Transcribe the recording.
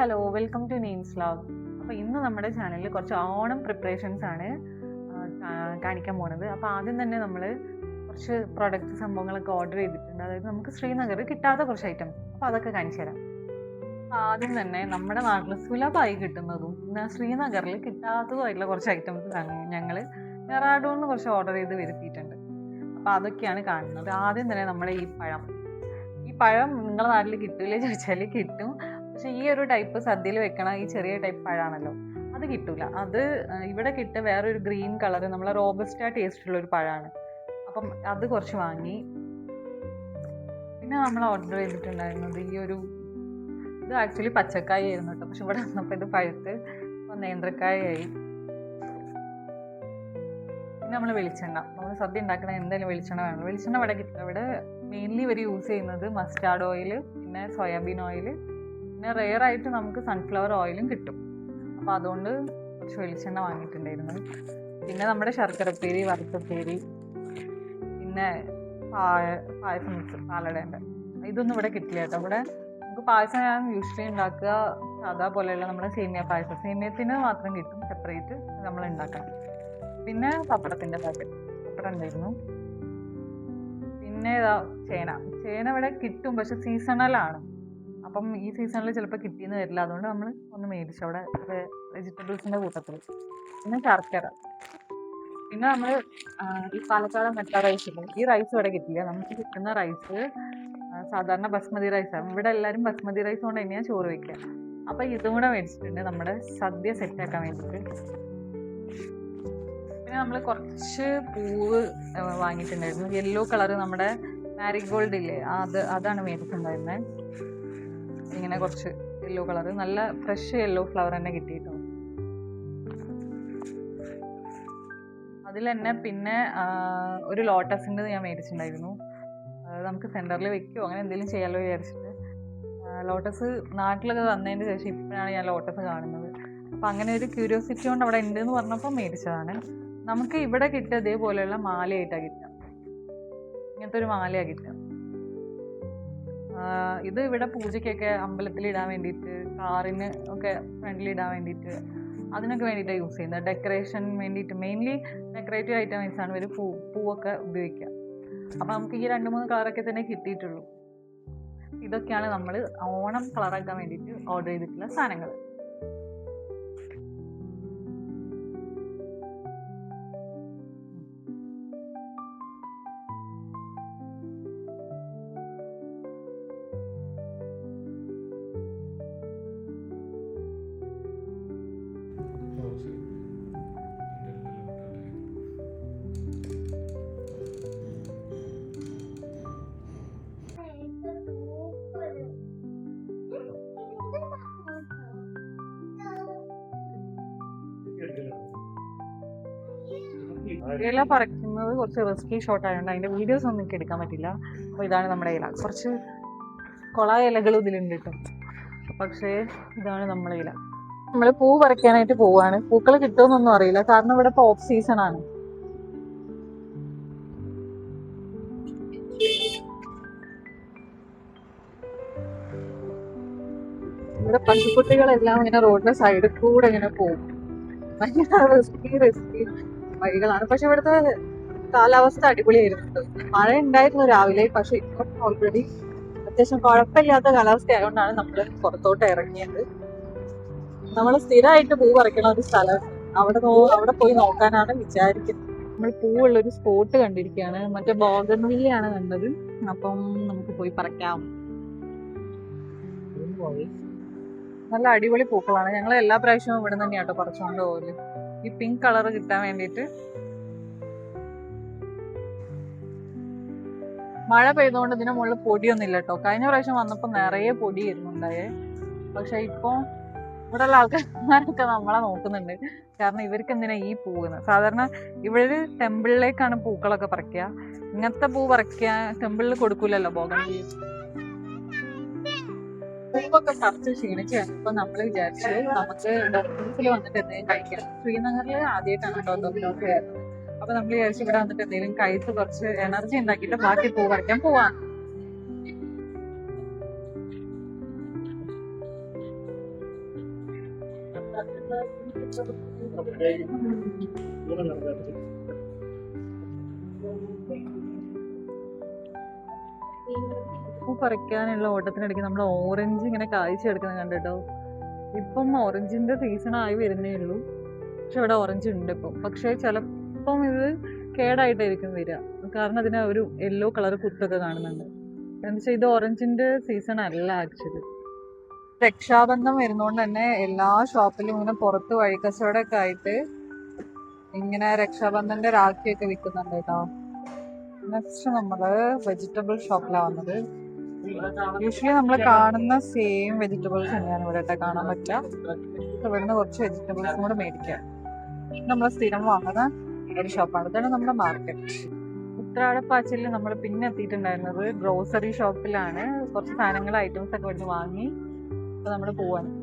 Hello, welcome to names vlog. അപ്പോൾ ഇന്ന് നമ്മുടെ ചാനലിൽ കുറച്ച് ഓണം പ്രിപ്പറേഷൻസ് ആണ് കാണിക്കാൻ പോകുന്നത്. അപ്പോൾ ആദ്യം തന്നെ നമ്മൾ കുറച്ച് പ്രൊഡക്റ്റ് സംഭവങ്ങളൊക്കെ ഓർഡർ ചെയ്തിട്ടുണ്ട്. അതായത് നമുക്ക് ശ്രീനഗറിൽ കിട്ടാത്ത കുറച്ച് ഐറ്റംസ്, അപ്പോൾ അതൊക്കെ കാണിച്ചു തരാം. ആദ്യം തന്നെ നമ്മുടെ നാട്ടിൽ സുലഭമായി കിട്ടുന്നതും പിന്നെ ശ്രീനഗറിൽ കിട്ടാത്തതുമായിട്ടുള്ള കുറച്ച് ഐറ്റംസ് ഞങ്ങൾ ഡെറാഡൂണിൽ കുറച്ച് ഓർഡർ ചെയ്ത് വരുത്തിയിട്ടുണ്ട്. അപ്പോൾ അതൊക്കെയാണ് കാണുന്നത്. ആദ്യം തന്നെ നമ്മുടെ ഈ പഴം നിങ്ങളുടെ നാട്ടിൽ കിട്ടില്ലേ ചോദിച്ചാൽ കിട്ടും. പക്ഷെ ഈ ഒരു ടൈപ്പ് സദ്യയിൽ വെക്കണ ഈ ചെറിയ ടൈപ്പ് പഴമാണല്ലോ, അത് കിട്ടൂല. അത് ഇവിടെ കിട്ടുക വേറൊരു ഗ്രീൻ കളർ നമ്മളെ റോബസ്റ്റ ടേസ്റ്റ് ഉള്ള ഒരു പഴമാണ്. അപ്പം അത് കുറച്ച് വാങ്ങി. പിന്നെ നമ്മൾ ഓർഡർ ചെയ്തിട്ടുണ്ടായിരുന്നത് ഇത് ആക്ച്വലി പച്ചക്കായ ആയിരുന്നു കേട്ടോ. പക്ഷെ ഇവിടെ വന്നപ്പോൾ ഇത് പഴുത്ത് നേന്ത്രക്കായായി. പിന്നെ നമ്മൾ നമ്മൾ സദ്യ ഉണ്ടാക്കുന്ന എന്തായാലും വെളിച്ചെണ്ണ വേണം. വെളിച്ചെണ്ണ ഇവിടെ കിട്ടുക. ഇവിടെ മെയിൻലി ഇവർ യൂസ് ചെയ്യുന്നത് മസ്റ്റാർഡ് ഓയിൽ, പിന്നെ സോയാബീൻ ഓയിൽ, പിന്നെ റെയർ ആയിട്ട് നമുക്ക് സൺഫ്ലവർ ഓയിലും കിട്ടും. അപ്പോൾ അതുകൊണ്ട് കുറച്ച് വെളിച്ചെണ്ണ വാങ്ങിയിട്ടുണ്ടായിരുന്നു. പിന്നെ നമ്മുടെ ശർക്കരപ്പേരി, വറുത്തപ്പേരി, പിന്നെ പായസം മിക്സ് പാലടേണ്ട ഇതൊന്നും ഇവിടെ കിട്ടില്ല കേട്ടോ. ഇവിടെ നമുക്ക് പായസം ഞാൻ യൂഷ്വലി ഉണ്ടാക്കുക സാധാ പോലെയുള്ള നമ്മുടെ സേമിയ പായസം, സേമിയത്തിന് മാത്രം കിട്ടും, സെപ്പറേറ്റ് നമ്മൾ ഉണ്ടാക്കണം. പിന്നെ പപ്പടത്തിൻ്റെ പാക്കറ്റ് പപ്പടം ഉണ്ടായിരുന്നു. പിന്നെ ചേന ഇവിടെ കിട്ടും, പക്ഷെ സീസണലാണ്. അപ്പം ഈ സീസണിൽ ചിലപ്പോൾ കിട്ടിയെന്ന് വരില്ല. അതുകൊണ്ട് നമ്മൾ ഒന്ന് മേടിച്ചു അവിടെ വെജിറ്റബിൾസിൻ്റെ കൂട്ടത്തിൽ. പിന്നെ ശർക്കര. പിന്നെ നമ്മൾ ഈ പാലക്കാട് മെട്ട റൈസ് ഇല്ലേ, ഈ റൈസ് ഇവിടെ കിട്ടില്ല. നമുക്ക് കിട്ടുന്ന റൈസ് സാധാരണ ബസ്മതി റൈസാണ്. ഇവിടെ എല്ലാവരും ബസ്മതി റൈസ് കൊണ്ട് തന്നെയാണ് ചോറ് വയ്ക്കുക. അപ്പോൾ ഇതും കൂടെ മേടിച്ചിട്ടുണ്ട് നമ്മുടെ സദ്യ സെറ്റാക്കാൻ വേണ്ടിയിട്ട്. പിന്നെ നമ്മൾ കുറച്ച് പൂവ് വാങ്ങിയിട്ടുണ്ടായിരുന്നു. യെല്ലോ കളർ നമ്മുടെ മാരിഗോൾഡ് ഇല്ലേ, അതാണ് മേടിച്ചിട്ടുണ്ടായിരുന്നത്. ഇങ്ങനെ കുറച്ച് യെല്ലോ കളർ, നല്ല ഫ്രഷ് യെല്ലോ ഫ്ലവർ തന്നെ കിട്ടിയിട്ടോ അതിൽ തന്നെ. പിന്നെ ഒരു ലോട്ടസിൻ്റെ ഞാൻ മേടിച്ചിട്ടുണ്ടായിരുന്നു. നമുക്ക് സെൻറ്ററിൽ വെക്കുമോ അങ്ങനെ എന്തെങ്കിലും ചെയ്യാമല്ലോ വിചാരിച്ചിട്ട്. ലോട്ടസ് നാട്ടിലൊക്കെ വന്നതിന് ശേഷം ഇപ്പോഴാണ് ഞാൻ ലോട്ടസ് കാണുന്നത്. അപ്പം അങ്ങനെ ഒരു ക്യൂരിയോസിറ്റി കൊണ്ട് അവിടെ ഉണ്ടെന്ന് പറഞ്ഞപ്പോൾ മേടിച്ചതാണ്. നമുക്ക് ഇവിടെ കിട്ടുക ഇതേപോലെയുള്ള മാലയായിട്ടാണ് കിട്ടുക. ഇങ്ങനത്തെ ഒരു മാലയാണ് കിട്ടുക. ഇത് ഇവിടെ പൂജയ്ക്കൊക്കെ അമ്പലത്തിൽ ഇടാൻ വേണ്ടിയിട്ട്, കാറിന് ഒക്കെ ഫ്രണ്ടിലിടാൻ വേണ്ടിയിട്ട്, അതിനൊക്കെ വേണ്ടിയിട്ടാണ് യൂസ് ചെയ്യുന്നത്. ഡെക്കറേഷൻ വേണ്ടിയിട്ട് മെയിൻലി ഡെക്കറേറ്റീവ് ഐറ്റംസാണ് ഇവർ പൂവൊക്കെ ഉപയോഗിക്കുക. അപ്പം നമുക്ക് ഈ 2-3 കളറൊക്കെ തന്നെ കിട്ടിയിട്ടുള്ളൂ. ഇതൊക്കെയാണ് നമ്മൾ ഓണം കളറാക്കാൻ വേണ്ടിയിട്ട് ഓർഡർ ചെയ്തിട്ടുള്ള സാധനങ്ങൾ. ഇല പറിക്കുന്നത് കുറച്ച് റിസ്കി ഷോട്ട് ആയതുകൊണ്ട് അതിൻ്റെ വീഡിയോസ് ഒന്നും എനിക്ക് എടുക്കാൻ പറ്റില്ല. അപ്പോൾ ഇതാണ് നമ്മുടെ ഇല. കുറച്ച് കൊളായ ഇലകൾ ഇതിലുണ്ട് കേട്ടോ. പക്ഷേ ഇതാണ് നമ്മുടെ ഇല. നമ്മൾ പൂ പറിക്കാനായിട്ട് പോവാണ്. പൂക്കൾ കിട്ടുമെന്നൊന്നും അറിയില്ല, കാരണം ഇവിടെ ഇപ്പോൾ ഓഫ് സീസൺ ആണ്. ഇവിടെ പശുക്കുട്ടികളെല്ലാം ഇങ്ങനെ റോഡിന്റെ സൈഡിൽ കൂടെ ഇങ്ങനെ പോകും. ഭയങ്കര റിസ്കി വഴികളാണ്. പക്ഷെ ഇവിടുത്തെ കാലാവസ്ഥ അടിപൊളിയായിരുന്നു. മഴ ഉണ്ടായിരുന്നു രാവിലെ, പക്ഷെ ഇപ്പം ഓൾറെഡി അത്യാവശ്യം കുഴപ്പമില്ലാത്ത കാലാവസ്ഥ ആയതുകൊണ്ടാണ് നമ്മൾ പുറത്തോട്ട് ഇറങ്ങിയത്. നമ്മൾ സ്ഥിരമായിട്ട് പൂ പറിക്കണ ഒരു സ്ഥലം അവിടെ പോയി നോക്കാനാണ് വിചാരിക്കുന്നത്. നമ്മൾ പൂവുള്ളൊരു സ്പോട്ട് കണ്ടിരിക്കുകയാണ്. മറ്റേ ബോഗൺവില്ലയാണ് കണ്ടത്. അപ്പം നമുക്ക് പോയി പറിക്കാം. നല്ല അടിപൊളി പൂക്കളാണ്. ഞങ്ങൾ എല്ലാ പ്രാവശ്യവും ഇവിടെ തന്നെയാട്ടോ പറിച്ചുകൊണ്ട് പോകല്, ഈ പിങ്ക് കളർ കിട്ടാൻ വേണ്ടിയിട്ട്. മഴ പെയ്തുകൊണ്ട് ഇതിന് മുകളിൽ പൊടിയൊന്നും ഇല്ല കേട്ടോ. കഴിഞ്ഞ പ്രാവശ്യം വന്നപ്പോൾ നിറയെ പൊടിയായിരുന്നു ഉണ്ടായേ. പക്ഷെ ഇപ്പോൾ ഇവിടെയുള്ള ആൾക്കാരൊക്കെ നമ്മളെ നോക്കുന്നുണ്ട്. കാരണം ഇവർക്ക് എന്തിനാ ഈ പൂവുന്ന്. സാധാരണ ഇവിടെ ടെമ്പിളിലേക്കാണ് പൂക്കളൊക്കെ പറിക്കുക. ഇങ്ങനത്തെ പൂ പറിക്കുക ടെമ്പിളിൽ കൊടുക്കൂലല്ലോ ബോഗൺവില്ല. പൂവൊക്കെ പറിച്ച് ക്ഷീണിച്ചാണ്. ഇപ്പൊ നമ്മൾ വിചാരിച്ചു നമുക്ക് ഡോമിനോസിൽ വന്നിട്ട് എന്തെങ്കിലും കഴിക്കാം. ശ്രീനഗറിൽ ആദ്യമായിട്ടാണ് കേട്ടോ ഡോമിനോസ് വരുന്നത്. അപ്പൊ നമ്മൾ വിചാരിച്ചു ഇവിടെ വന്നിട്ട് എന്തെങ്കിലും കഴിച്ച് കുറച്ച് എനർജി ഉണ്ടാക്കിയിട്ട് ബാക്കി പൂ പറിക്കാൻ പോവാണ്. പൂ പറിക്കാനുള്ള ഓട്ടത്തിനിടയ്ക്ക് നമ്മൾ ഓറഞ്ച് ഇങ്ങനെ കായ്ച്ചെടുക്കുന്നത് കണ്ടിട്ടോ. ഇപ്പം ഓറഞ്ചിന്റെ സീസൺ ആയി വരുന്നേ ഉള്ളൂ. പക്ഷെ ഇവിടെ ഓറഞ്ച് ഉണ്ട് ഇപ്പം. പക്ഷെ ചിലപ്പം ഇത് കേടായിട്ടായിരിക്കും വരിക. കാരണം അതിന് ഒരു യെല്ലോ കളർ കുത്തൊക്കെ കാണുന്നുണ്ട്. എന്ന് വെച്ചാൽ ഇത് ഓറഞ്ചിന്റെ സീസൺ അല്ല ആക്ച്വലി. രക്ഷാബന്ധം വരുന്നോണ്ട് തന്നെ എല്ലാ ഷോപ്പിലും ഇങ്ങനെ പുറത്ത് വഴിക്കച്ചവടമൊക്കെ ആയിട്ട് ഇങ്ങനെ രക്ഷാബന്ധന്റെ രാഖിയൊക്കെ വിൽക്കുന്നുണ്ട് കേട്ടോ. നെക്സ്റ്റ് നമ്മള് വെജിറ്റബിൾ ഷോപ്പിലാണ് വന്നത്. യൂഷ്വലി നമ്മൾ കാണുന്ന സെയിം വെജിറ്റബിൾസ് തന്നെയാണ് ഇവിടെ കേട്ടോ കാണാൻ പറ്റുക. ഇവിടുന്ന് കുറച്ച് വെജിറ്റബിൾസും കൂടെ മേടിക്കാം. നമ്മൾ സ്ഥിരം വാങ്ങുന്ന ഒരു ഷോപ്പാണ്. ഇതാണ് നമ്മുടെ മാർക്കറ്റ്. ഉത്രാടപ്പാച്ചിലിൽ നമ്മൾ പിന്നെ എത്തിയിട്ടുണ്ടായിരുന്നത് ഗ്രോസറി ഷോപ്പിലാണ്. കുറച്ച് സാധനങ്ങൾ ഐറ്റംസ് ഒക്കെ ഇവിടുന്ന് വാങ്ങി. അപ്പോൾ നമ്മൾ പോവാണ്.